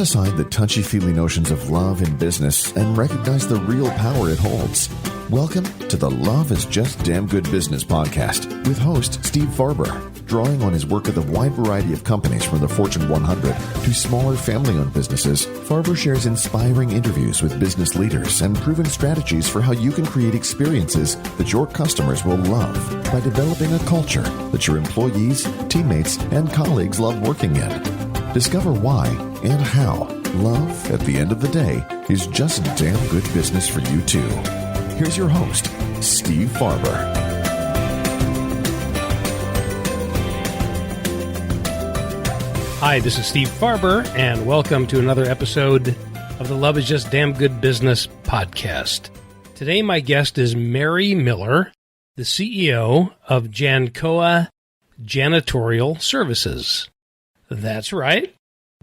Toss aside the touchy-feely notions of love in business and recognize the real power it holds. Welcome to the Love is Just Damn Good Business podcast with host Steve Farber. Drawing on his work with a wide variety of companies from the Fortune 100 to smaller family-owned businesses, Farber shares inspiring interviews with business leaders and proven strategies for how you can create experiences that your customers will love by developing a culture that your employees, teammates, and colleagues love working in. Discover why and how love, at the end of the day, is just damn good business for you too. Here's your host, Steve Farber. Hi, this is Steve Farber, and welcome to another episode of the Love is Just Damn Good Business podcast. Today, my guest is Mary Miller, the CEO of JANCOA Janitorial Services. That's right,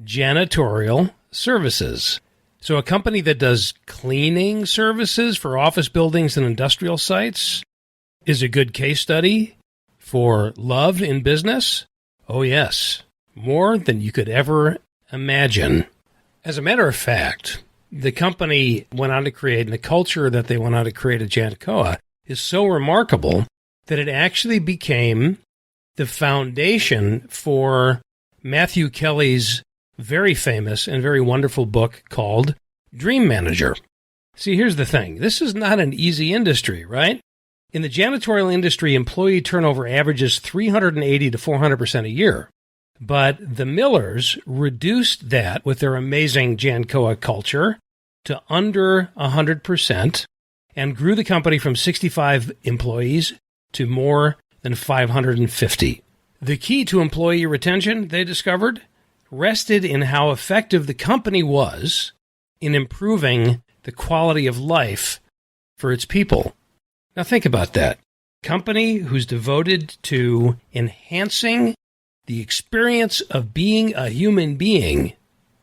Janitorial Services. So a company that does cleaning services for office buildings and industrial sites is a good case study for love in business. Oh, yes. More than you could ever imagine. As a matter of fact, the company went on to create, and the culture that they went on to create at JANCOA is so remarkable that it actually became the foundation for Matthew Kelly's very famous and very wonderful book called Dream Manager. See, here's the thing. This is not an easy industry, right? In the janitorial industry, employee turnover averages 380 to 400% a year. But the Millers reduced that with their amazing JANCOA culture to under 100% and grew the company from 65 employees to more than 550. The key to employee retention, they discovered, rested in how effective the company was in improving the quality of life for its people. Now think about that. Company who's devoted to enhancing the experience of being a human being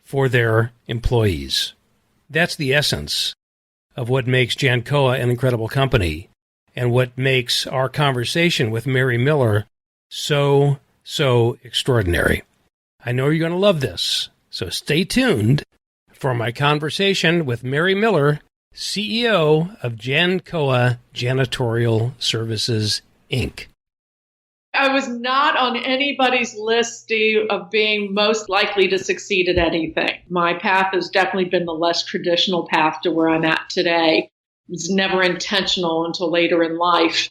for their employees. That's the essence of what makes JANCOA an incredible company and what makes our conversation with Mary Miller so extraordinary. I know you're going to love this, so stay tuned for my conversation with Mary Miller, CEO of JANCOA Janitorial Services, Inc. I was not on anybody's list, Steve, of being most likely to succeed at anything. My path has definitely been the less traditional path to where I'm at today. It was never intentional until later in life.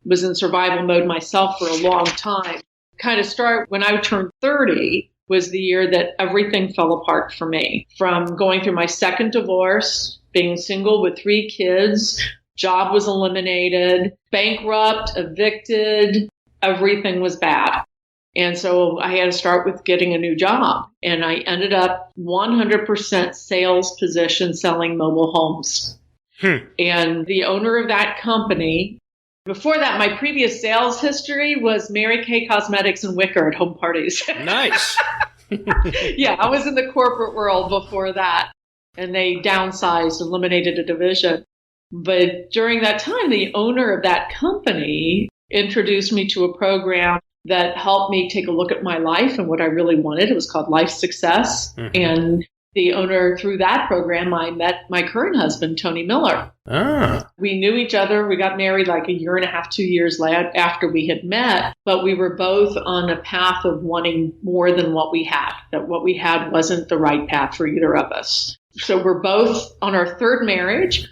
I was in survival mode myself for a long time. Kind of start when I turned 30 was the year that everything fell apart for me. From going through my second divorce, being single with 3 kids, job was eliminated, bankrupt, evicted, everything was bad. And so I had to start with getting a new job. And I ended up 100% sales position selling mobile homes. And the owner of that company, before that, my previous sales history was Mary Kay Cosmetics and Wicker at home parties. Nice. Yeah, I was in the corporate world before that. And they downsized, eliminated a division. But during that time, the owner of that company introduced me to a program that helped me take a look at my life and what I really wanted. It was called Life Success. Mm-hmm. And the owner, through that program, I met my current husband, Tony Miller. We knew each other. We got married like a year and a half, 2 years after we had met. But we were both on a path of wanting more than what we had, that what we had wasn't the right path for either of us. So we're both on our third marriage.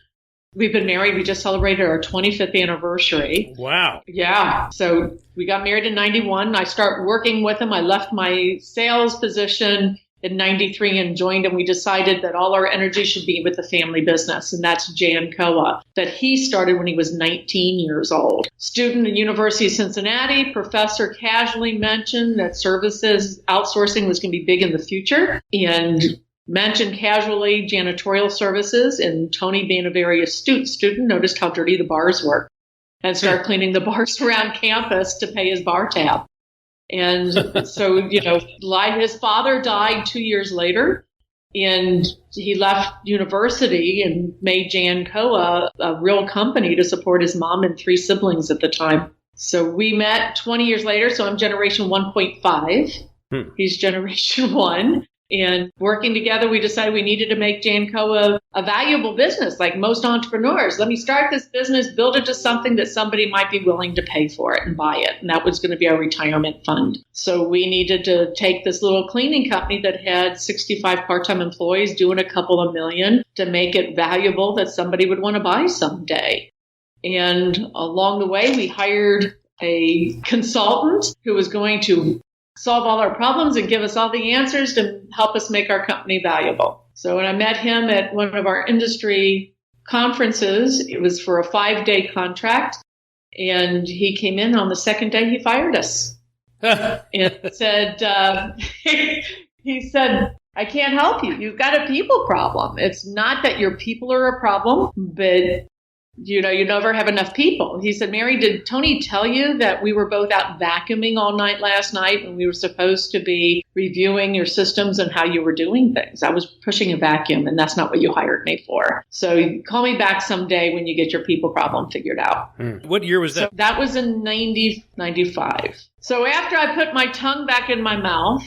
We've been married. We just celebrated our 25th anniversary. Wow. Yeah. So we got married in 91. I started working with him. I left my sales position in 93 and joined him. We decided that all our energy should be with the family business, and that's JANCOA, that he started when he was 19 years old. Student at University of Cincinnati, professor casually mentioned that services outsourcing was going to be big in the future, and mentioned casually janitorial services, and Tony, being a very astute student, noticed how dirty the bars were and started cleaning the bars around campus to pay his bar tab. And so, his father died 2 years later, and he left university and made JANCOA a real company to support his mom and 3 siblings at the time. So we met 20 years later. So I'm generation 1.5. He's generation 1. And working together, we decided we needed to make JANCOA a valuable business, like most entrepreneurs. Let me start this business, build it to something that somebody might be willing to pay for it and buy it. And that was going to be our retirement fund. So we needed to take this little cleaning company that had 65 part-time employees doing a couple of million to make it valuable that somebody would want to buy someday. And along the way, we hired a consultant who was going to solve all our problems and give us all the answers to help us make our company valuable. So when I met him at one of our industry conferences, it was for a 5-day contract. And he came in on the second day, he fired us. And said, he said, I can't help you. You've got a people problem. It's not that your people are a problem, but you never have enough people. He said, Mary, did Tony tell you that we were both out vacuuming all night last night and we were supposed to be reviewing your systems and how you were doing things? I was pushing a vacuum and that's not what you hired me for. So call me back someday when you get your people problem figured out. What year was that? So that was in 95. So after I put my tongue back in my mouth,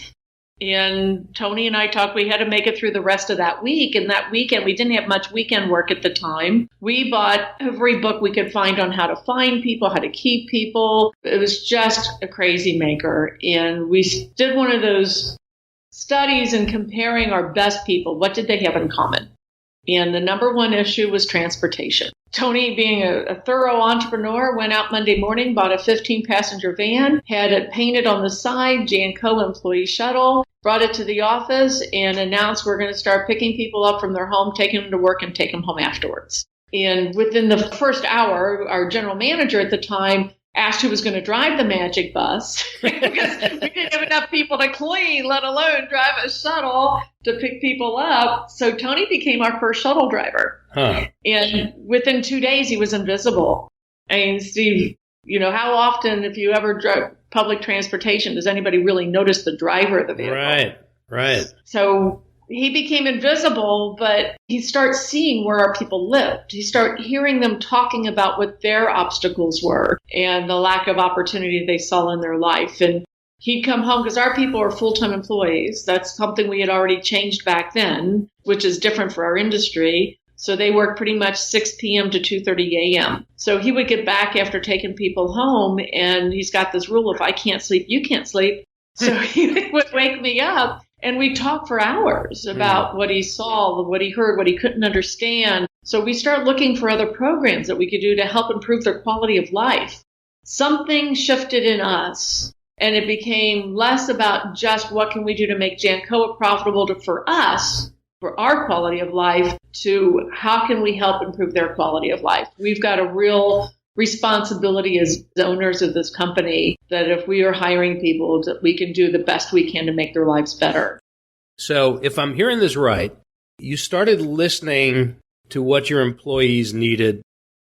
and Tony and I talked, we had to make it through the rest of that week. And that weekend, we didn't have much weekend work at the time. We bought every book we could find on how to find people, how to keep people. It was just a crazy maker. And we did one of those studies in comparing our best people. What did they have in common? And the number one issue was transportation. Tony, being a thorough entrepreneur, went out Monday morning, bought a 15-passenger van, had it painted on the side, JANCOA employee shuttle, brought it to the office, and announced we're going to start picking people up from their home, taking them to work, and take them home afterwards. And within the first hour, our general manager at the time asked who was going to drive the magic bus because we didn't have enough people to clean, let alone drive a shuttle to pick people up. So Tony became our first shuttle driver. And within 2 days, he was invisible. I mean, Steve, how often, if you ever drive public transportation, does anybody really notice the driver of the vehicle? Right. So he became invisible, but he starts seeing where our people lived. He started hearing them talking about what their obstacles were and the lack of opportunity they saw in their life. And he'd come home because our people are full-time employees. That's something we had already changed back then, which is different for our industry. So they work pretty much 6 p.m. to 2:30 a.m. So he would get back after taking people home, and he's got this rule, if I can't sleep, you can't sleep. So he would wake me up. And we talked for hours about what he saw, what he heard, what he couldn't understand. So we started looking for other programs that we could do to help improve their quality of life. Something shifted in us, and it became less about just what can we do to make JANCOA profitable for us, for our quality of life, to how can we help improve their quality of life. We've got a real responsibility as owners of this company that if we are hiring people, that we can do the best we can to make their lives better. So if I'm hearing this right, you started listening to what your employees needed.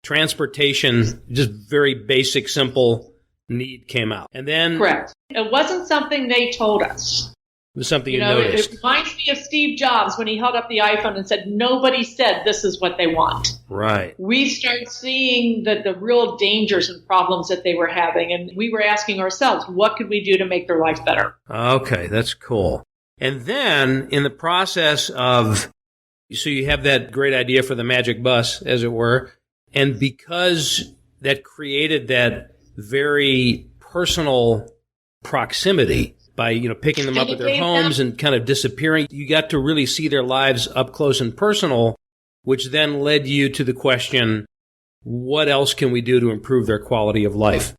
Transportation, just very basic, simple need came out. And then... Correct. It wasn't something they told us. It was something you noticed. It reminds me of Steve Jobs when he held up the iPhone and said, nobody said this is what they want. Right. We started seeing the real dangers and problems that they were having. And we were asking ourselves, what could we do to make their life better? Okay, that's cool. And then in the process of, so you have that great idea for the magic bus, as it were. And because that created that very personal proximity, by picking them up at their homes and kind of disappearing, you got to really see their lives up close and personal, which then led you to the question, what else can we do to improve their quality of life?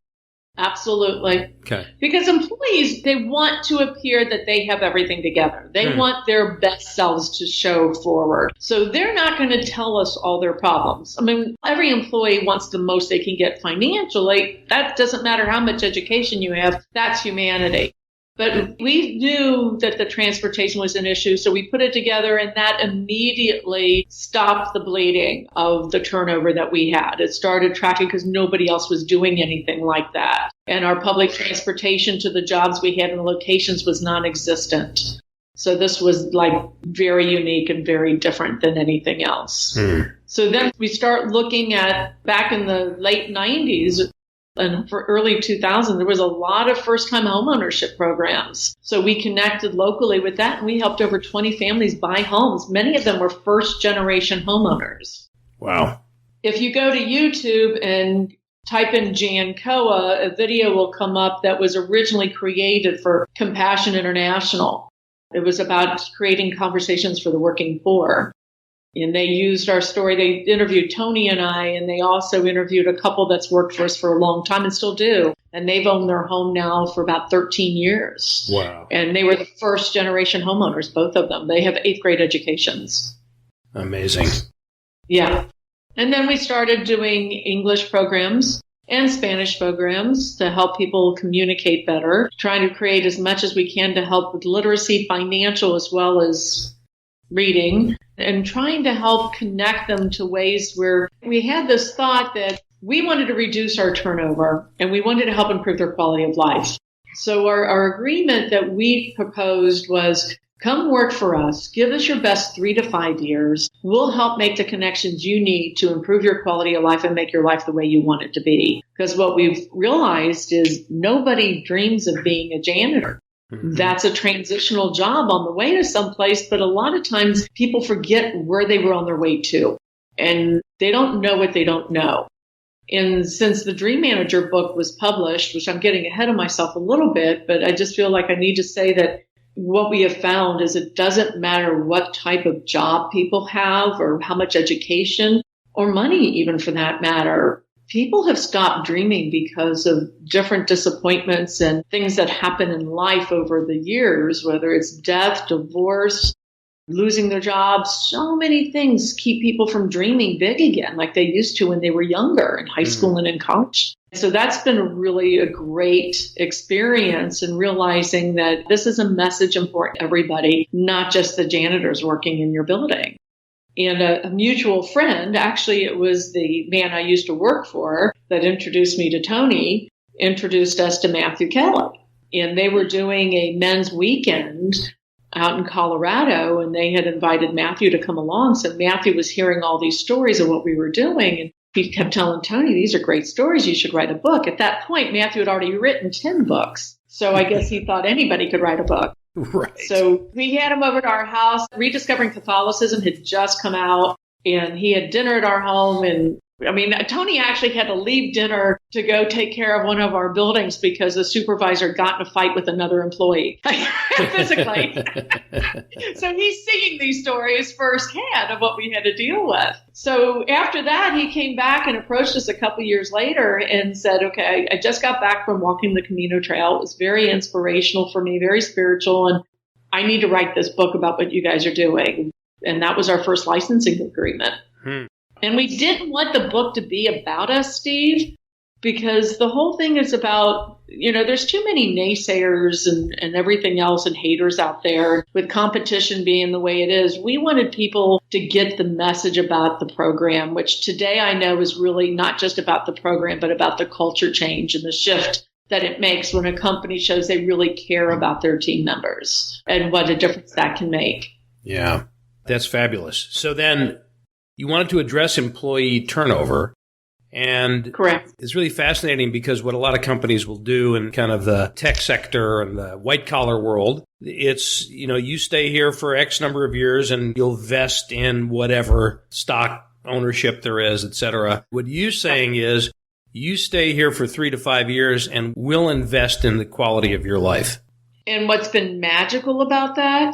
Absolutely. Okay. Because employees, they want to appear that they have everything together. They want their best selves to show forward. So they're not going to tell us all their problems. I mean, every employee wants the most they can get financially. That doesn't matter how much education you have. That's humanity. But we knew that the transportation was an issue, so we put it together, and that immediately stopped the bleeding of the turnover that we had. It started tracking because nobody else was doing anything like that. And our public transportation to the jobs we had in the locations was non-existent. So this was very unique and very different than anything else. So then we start looking at, back in the late 90s, And for early 2000, there was a lot of first-time homeownership programs. So we connected locally with that, and we helped over 20 families buy homes. Many of them were first-generation homeowners. Wow. If you go to YouTube and type in JANCOA, a video will come up that was originally created for Compassion International. It was about creating conversations for the working poor. And they used our story. They interviewed Tony and I, and they also interviewed a couple that's worked for us for a long time and still do. And they've owned their home now for about 13 years. Wow. And they were the first generation homeowners, both of them. They have 8th grade educations. Amazing. Yeah. And then we started doing English programs and Spanish programs to help people communicate better, trying to create as much as we can to help with literacy, financial, as well as reading, and trying to help connect them to ways where we had this thought that we wanted to reduce our turnover and we wanted to help improve their quality of life. So our agreement that we proposed was, come work for us, give us your best 3 to 5 years. We'll help make the connections you need to improve your quality of life and make your life the way you want it to be. Because what we've realized is nobody dreams of being a janitor. That's a transitional job on the way to someplace, but a lot of times people forget where they were on their way to, and they don't know what they don't know. And since the Dream Manager book was published, which I'm getting ahead of myself a little bit, but I just feel like I need to say that what we have found is it doesn't matter what type of job people have or how much education or money, even for that matter. People have stopped dreaming because of different disappointments and things that happen in life over the years, whether it's death, divorce, losing their jobs. So many things keep people from dreaming big again, like they used to when they were younger in high school and in college. So that's been really a great experience in realizing that this is a message important to everybody, not just the janitors working in your building. And a mutual friend, actually it was the man I used to work for that introduced me to Tony, introduced us to Matthew Kelly. And they were doing a men's weekend out in Colorado, and they had invited Matthew to come along. So Matthew was hearing all these stories of what we were doing, and he kept telling Tony, these are great stories, you should write a book. At that point, Matthew had already written 10 books. So I guess he thought anybody could write a book. Right. So we had him over to our house. Rediscovering Catholicism had just come out, and he had dinner at our home. And I mean, Tony actually had to leave dinner to go take care of one of our buildings because the supervisor got in a fight with another employee physically. So he's seeing these stories firsthand of what we had to deal with. So after that, he came back and approached us a couple years later and said, okay, I just got back from walking the Camino Trail. It was very inspirational for me, very spiritual. And I need to write this book about what you guys are doing. And that was our first licensing agreement. And we didn't want the book to be about us, Steve, because the whole thing is about, there's too many naysayers and everything else and haters out there with competition being the way it is. We wanted people to get the message about the program, which today I know is really not just about the program, but about the culture change and the shift that it makes when a company shows they really care about their team members and what a difference that can make. Yeah, that's fabulous. So then you wanted to address employee turnover. And correct. It's really fascinating because what a lot of companies will do in kind of the tech sector and the white collar world, it's, you stay here for X number of years and you'll vest in whatever stock ownership there is, et cetera. What you're saying is you stay here for 3 to 5 years and we'll invest in the quality of your life. And what's been magical about that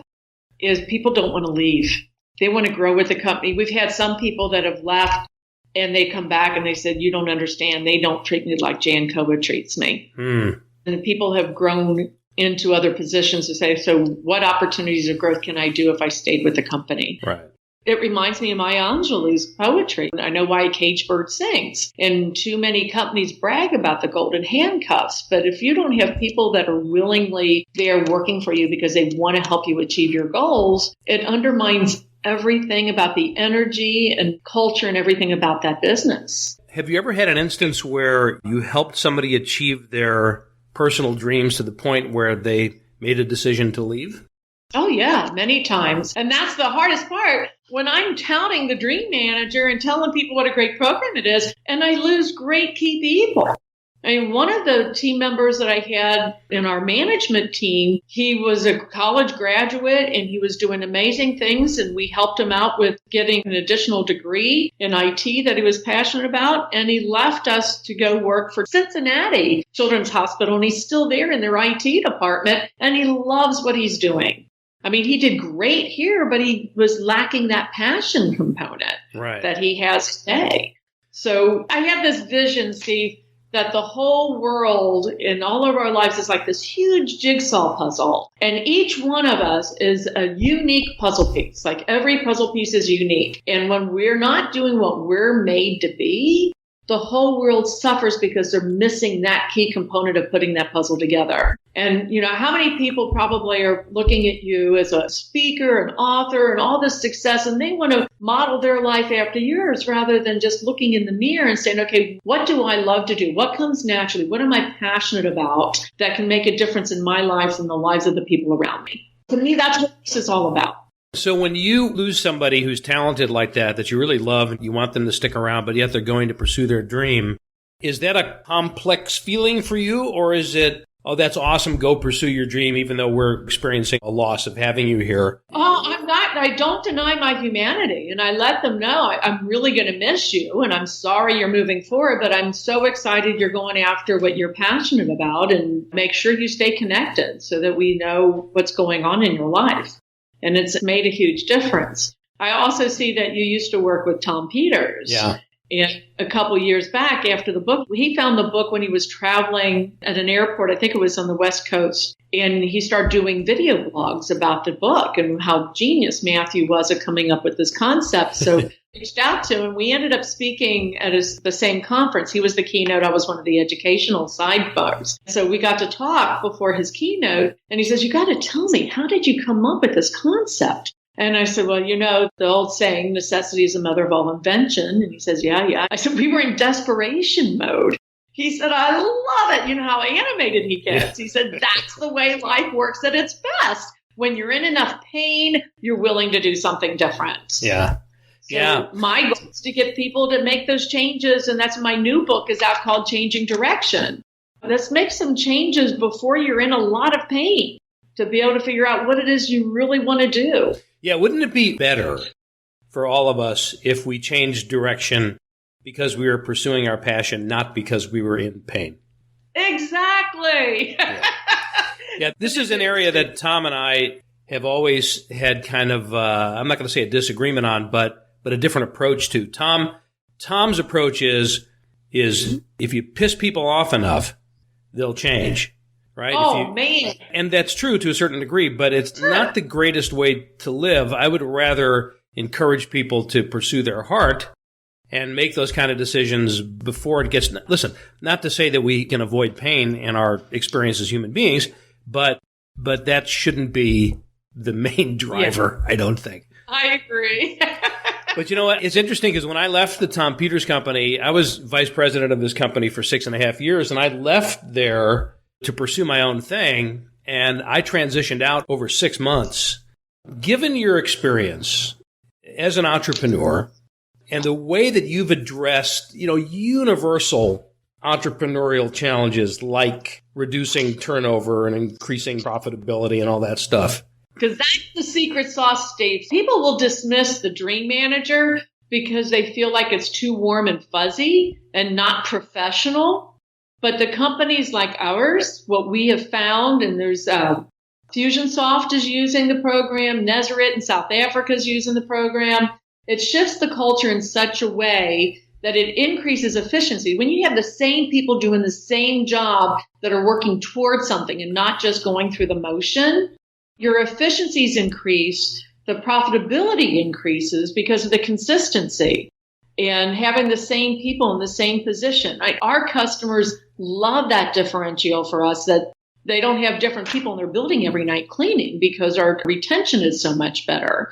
is people don't want to leave. They want to grow with the company. We've had some people that have left and they come back and they said, you don't understand. They don't treat me like JANCOA treats me. And people have grown into other positions to say, so what opportunities of growth can I do if I stayed with the company? Right. It reminds me of Maya Angelou's poetry. I know why a caged bird sings. And too many companies brag about the golden handcuffs. But if you don't have people that are willingly there working for you because they want to help you achieve your goals, it undermines everything about the energy and culture and everything about that business. Have you ever had an instance where you helped somebody achieve their personal dreams to the point where they made a decision to leave? Oh, yeah, many times. And that's the hardest part. When I'm touting the Dream Manager and telling people what a great program it is, and I lose great key people. I mean, one of the team members that I had in our management team, he was a college graduate and he was doing amazing things. And we helped him out with getting an additional degree in IT that he was passionate about. And he left us to go work for Cincinnati Children's Hospital. And he's still there in their IT department. And he loves what he's doing. I mean, he did great here, but he was lacking that passion component that he has today. So I have this vision, Steve, that the whole world in all of our lives is like this huge jigsaw puzzle. And each one of us is a unique puzzle piece. Like every puzzle piece is unique. And when we're not doing what we're made to be, the whole world suffers because they're missing that key component of putting that puzzle together. And, how many people probably are looking at you as a speaker, an author, and all this success, and they want to model their life after yours rather than just looking in the mirror and saying, okay, what do I love to do? What comes naturally? What am I passionate about that can make a difference in my life and the lives of the people around me? To me, that's what this is all about. So when you lose somebody who's talented like that you really love, and you want them to stick around, but yet they're going to pursue their dream, is that a complex feeling for you? Or is it, oh, that's awesome, go pursue your dream, even though we're experiencing a loss of having you here? Oh, I'm not. I don't deny my humanity. And I let them know I'm really going to miss you. And I'm sorry you're moving forward, but I'm so excited you're going after what you're passionate about, and make sure you stay connected so that we know what's going on in your life. And it's made a huge difference. I also see that you used to work with Tom Peters. Yeah. And a couple years back after the book, he found the book when he was traveling at an airport. I think it was on the West Coast. And he started doing video blogs about the book and how genius Matthew was at coming up with this concept. So I reached out to him, and we ended up speaking at the same conference. He was the keynote. I was one of the educational sidebars. So we got to talk before his keynote. And he says, you got to tell me, how did you come up with this concept? And I said, well, the old saying, necessity is the mother of all invention. And he says, yeah. I said, we were in desperation mode. He said, I love it. You know how animated he gets. He said, that's the way life works at its best. When you're in enough pain, you're willing to do something different. Yeah. So my goal is to get people to make those changes. And that's my new book is out called Changing Direction. Let's make some changes before you're in a lot of pain to be able to figure out what it is you really want to do. Yeah, wouldn't it be better for all of us if we changed direction because we were pursuing our passion, not because we were in pain? Exactly. Yeah, this is an area that Tom and I have always had kind of, I'm not going to say a disagreement on, but a different approach to. Tom's approach is if you piss people off enough, they'll change. Right? Oh, man. And that's true to a certain degree, but it's not the greatest way to live. I would rather encourage people to pursue their heart and make those kind of decisions before it gets... Listen, not to say that we can avoid pain in our experience as human beings, but that shouldn't be the main driver, I don't think. I agree. But you know what? It's interesting because when I left the Tom Peters Company, I was vice president of this company for 6.5 years, and I left there to pursue my own thing, and I transitioned out over 6 months. Given your experience as an entrepreneur and the way that you've addressed, universal entrepreneurial challenges like reducing turnover and increasing profitability and all that stuff. Because that's the secret sauce, Steve. People will dismiss the dream manager because they feel like it's too warm and fuzzy and not professional. But the companies like ours, what we have found, and there's Fusionsoft is using the program, Neseret in South Africa is using the program. It shifts the culture in such a way that it increases efficiency. When you have the same people doing the same job that are working towards something and not just going through the motion, your efficiencies increase, the profitability increases because of the consistency. And having the same people in the same position. Our customers love that differential for us, that they don't have different people in their building every night cleaning because our retention is so much better.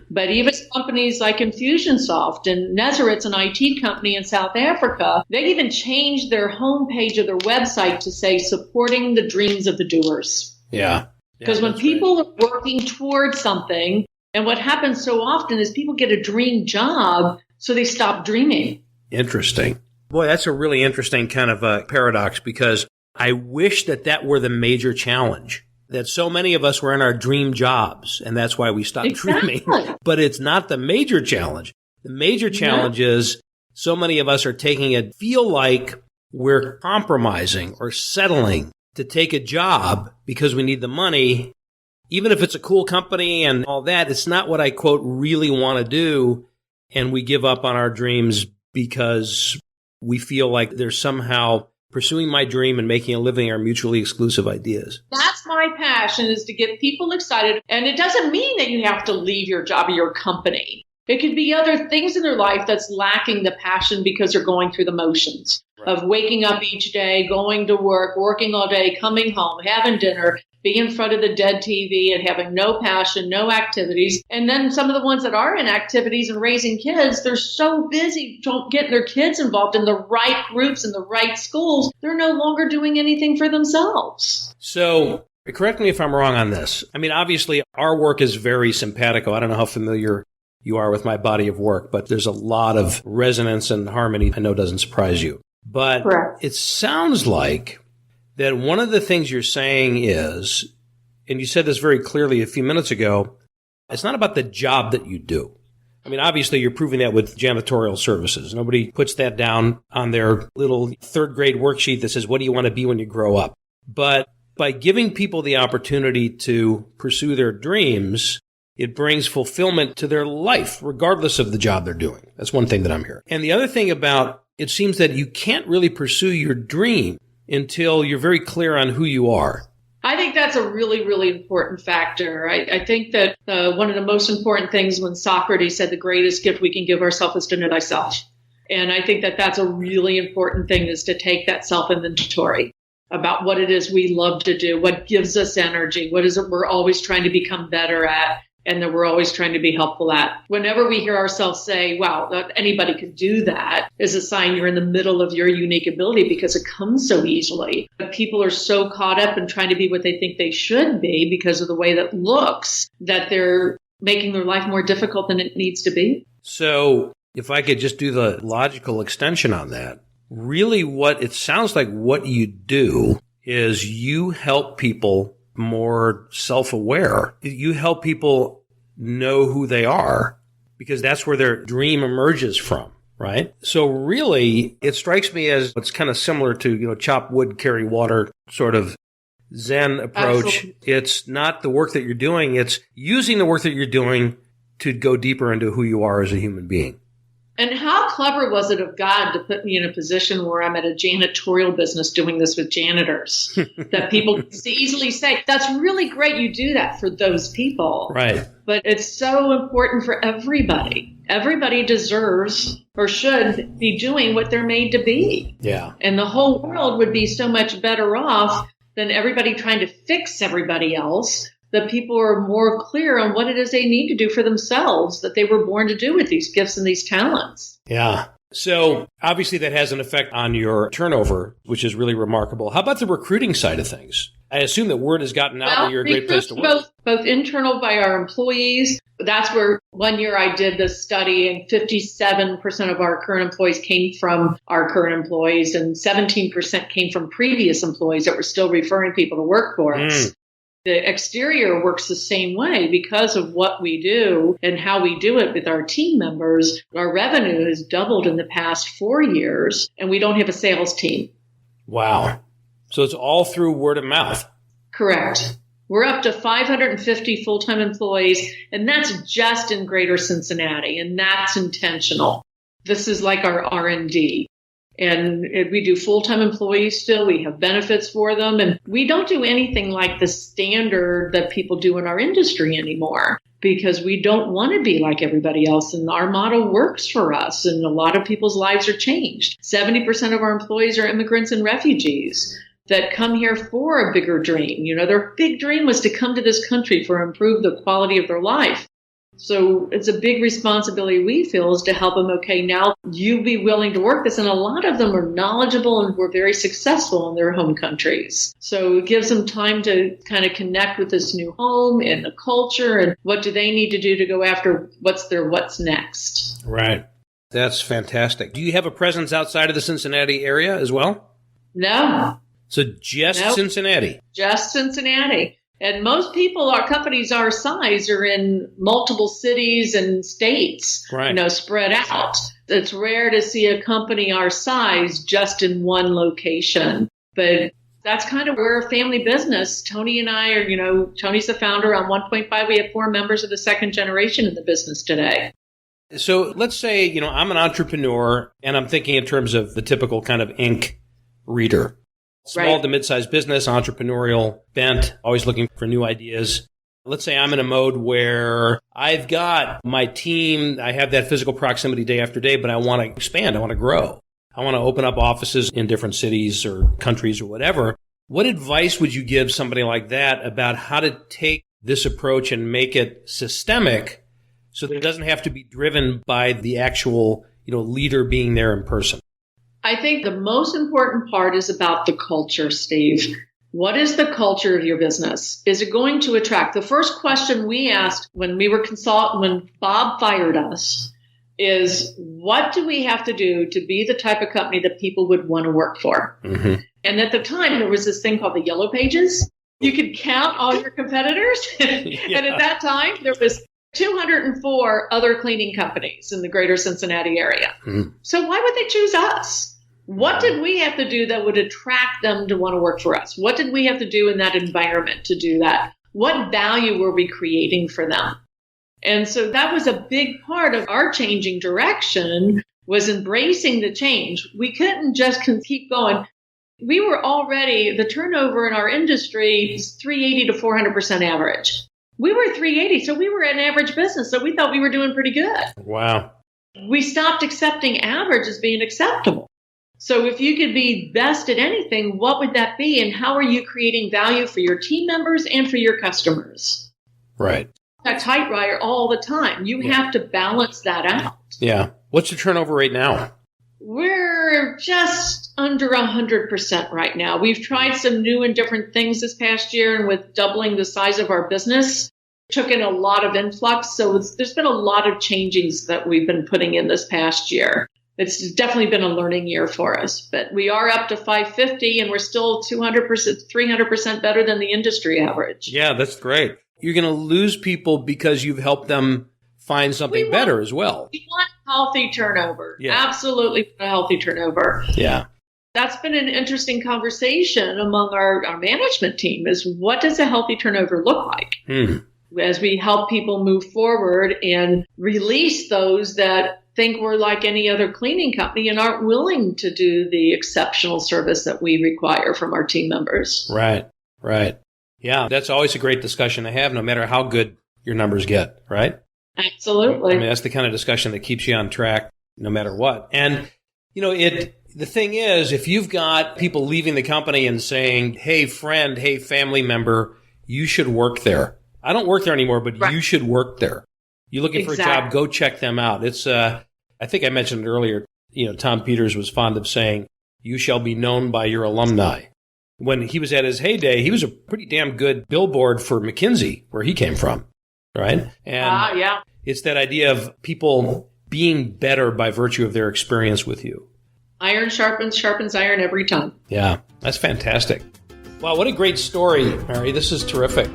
But even companies like Infusionsoft and Neseret's an IT company in South Africa, they even changed their homepage of their website to say supporting the dreams of the doers. Yeah. Because when people are working towards something, and what happens so often is people get a dream job, so they stop dreaming. Interesting. Boy, that's a really interesting kind of a paradox, because I wish that were the major challenge, that so many of us were in our dream jobs, and that's why we stopped dreaming. But it's not the major challenge. The major challenge is so many of us are taking it, feel like we're compromising or settling to take a job because we need the money. Even if it's a cool company and all that, it's not what I, quote, really want to do. And we give up on our dreams because we feel like there's somehow pursuing my dream and making a living are mutually exclusive ideas. That's my passion, is to get people excited. And it doesn't mean that you have to leave your job or your company. It could be other things in their life that's lacking the passion because they're going through the motions of waking up each day, going to work, working all day, coming home, having dinner, being in front of the dead TV and having no passion, no activities. And then some of the ones that are in activities and raising kids, they're so busy getting their kids involved in the right groups and the right schools, they're no longer doing anything for themselves. So correct me if I'm wrong on this. I mean, obviously, our work is very simpatico. I don't know how familiar you are with my body of work, but there's a lot of resonance and harmony. I know doesn't surprise you. But It sounds like that one of the things you're saying is, and you said this very clearly a few minutes ago, it's not about the job that you do. I mean, obviously, you're proving that with janitorial services. Nobody puts that down on their little third grade worksheet that says, what do you want to be when you grow up? But by giving people the opportunity to pursue their dreams, it brings fulfillment to their life, regardless of the job they're doing. That's one thing that I'm hearing. And the other thing about, it seems that you can't really pursue your dream until you're very clear on who you are. I think that's a really, really important factor. I think that one of the most important things when Socrates said the greatest gift we can give ourselves is to know thyself. And I think that that's a really important thing, is to take that self-inventory about what it is we love to do, what gives us energy, what is it we're always trying to become better at, and that we're always trying to be helpful at. Whenever we hear ourselves say, wow, anybody could do that, is a sign you're in the middle of your unique ability, because it comes so easily. But people are so caught up in trying to be what they think they should be because of the way that looks, that they're making their life more difficult than it needs to be. So if I could just do the logical extension on that, really what it sounds like what you do is you help people more self-aware. You help people know who they are, because that's where their dream emerges from, right? So really, it strikes me as it's kind of similar to, chop wood, carry water sort of Zen approach. Absolutely. It's not the work that you're doing. It's using the work that you're doing to go deeper into who you are as a human being. And how clever was it of God to put me in a position where I'm at a janitorial business doing this with janitors, that people can easily say, that's really great you do that for those people. Right. But it's so important for everybody. Everybody deserves or should be doing what they're made to be. Yeah. And the whole world would be so much better off than everybody trying to fix everybody else. That people are more clear on what it is they need to do for themselves, that they were born to do with these gifts and these talents. Yeah. So obviously that has an effect on your turnover, which is really remarkable. How about the recruiting side of things? I assume that word has gotten out that you're a great place to work. Both internal by our employees. That's where one year I did this study, and 57% of our current employees came from our current employees, and 17% came from previous employees that were still referring people to work for us. The exterior works the same way because of what we do and how we do it with our team members. Our revenue has doubled in the past 4 years, and we don't have a sales team. Wow. So it's all through word of mouth. Correct. We're up to 550 full-time employees, and that's just in Greater Cincinnati, and that's intentional. This is like our R&D. And we do full-time employees still. We have benefits for them. And we don't do anything like the standard that people do in our industry anymore, because we don't want to be like everybody else. And our model works for us. And a lot of people's lives are changed. 70% of our employees are immigrants and refugees that come here for a bigger dream. Their big dream was to come to this country for improve the quality of their life. So it's a big responsibility we feel, is to help them, okay, now you be willing to work this. And a lot of them are knowledgeable and were very successful in their home countries. So it gives them time to kind of connect with this new home and the culture, and what do they need to do to go after what's next. Right. That's fantastic. Do you have a presence outside of the Cincinnati area as well? No. So just Nope. Cincinnati? Just Cincinnati. And most people, our companies our size, are in multiple cities and states, Right. Spread out. It's rare to see a company our size just in one location. But that's kind of we're a family business. Tony and I are, Tony's the founder. I'm 1.5. We have 4 members of the second generation in the business today. So let's say, I'm an entrepreneur and I'm thinking in terms of the typical kind of Inc. reader. Small Right. to mid-sized business, entrepreneurial bent, always looking for new ideas. Let's say I'm in a mode where I've got my team, I have that physical proximity day after day, but I want to expand, I want to grow. I want to open up offices in different cities or countries or whatever. What advice would you give somebody like that about how to take this approach and make it systemic so that it doesn't have to be driven by the actual, leader being there in person? I think the most important part is about the culture, Steve. What is the culture of your business? Is it going to attract? The first question we asked when we were when Bob fired us is, what do we have to do to be the type of company that people would want to work for? Mm-hmm. And at the time, there was this thing called the Yellow Pages. You could count all your competitors. Yeah. And at that time, there was 204 other cleaning companies in the greater Cincinnati area. Mm-hmm. So why would they choose us? What did we have to do that would attract them to want to work for us? What did we have to do in that environment to do that? What value were we creating for them? And so that was a big part of our changing direction, was embracing the change. We couldn't just keep going. We were already, the turnover in our industry is 380 to 400% average. We were 380, so we were an average business, so we thought we were doing pretty good. Wow. We stopped accepting average as being acceptable. So if you could be best at anything, what would that be? And how are you creating value for your team members and for your customers? Right. A tight wire all the time. You have to balance that out. Yeah. What's your turnover rate now? We're just under 100% right now. We've tried some new and different things this past year, and with doubling the size of our business, took in a lot of influx. So there's been a lot of changes that we've been putting in this past year. It's definitely been a learning year for us, but we are up to 550 and we're still 200%, 300% better than the industry average. Yeah, that's great. You're going to lose people because you've helped them find something better as well. We want healthy turnover. Yeah. Absolutely a healthy turnover. Yeah. That's been an interesting conversation among our management team, is what does a healthy turnover look like? As we help people move forward and release those that think we're like any other cleaning company and aren't willing to do the exceptional service that we require from our team members. Right. Yeah, that's always a great discussion to have, no matter how good your numbers get, right? Absolutely. I mean, that's the kind of discussion that keeps you on track no matter what. And, the thing is, if you've got people leaving the company and saying, hey, friend, hey, family member, you should work there. I don't work there anymore, but you should work there. You're looking for a job, go check them out. It's, I think I mentioned it earlier, Tom Peters was fond of saying, you shall be known by your alumni. When he was at his heyday, he was a pretty damn good billboard for McKinsey, where he came from, right? And it's that idea of people being better by virtue of their experience with you. Iron sharpens iron every time. Yeah, that's fantastic. Wow, what a great story, Mary. This is terrific.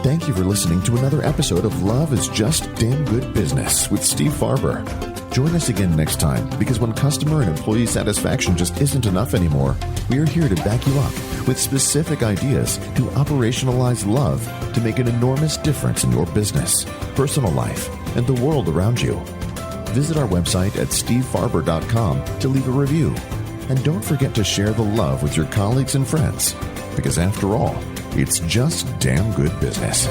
Thank you for listening to another episode of Love is Just Damn Good Business with Steve Farber. Join us again next time, because when customer and employee satisfaction just isn't enough anymore, we are here to back you up with specific ideas to operationalize love to make an enormous difference in your business, personal life, and the world around you. Visit our website at stevefarber.com to leave a review. And don't forget to share the love with your colleagues and friends, because after all, it's just damn good business.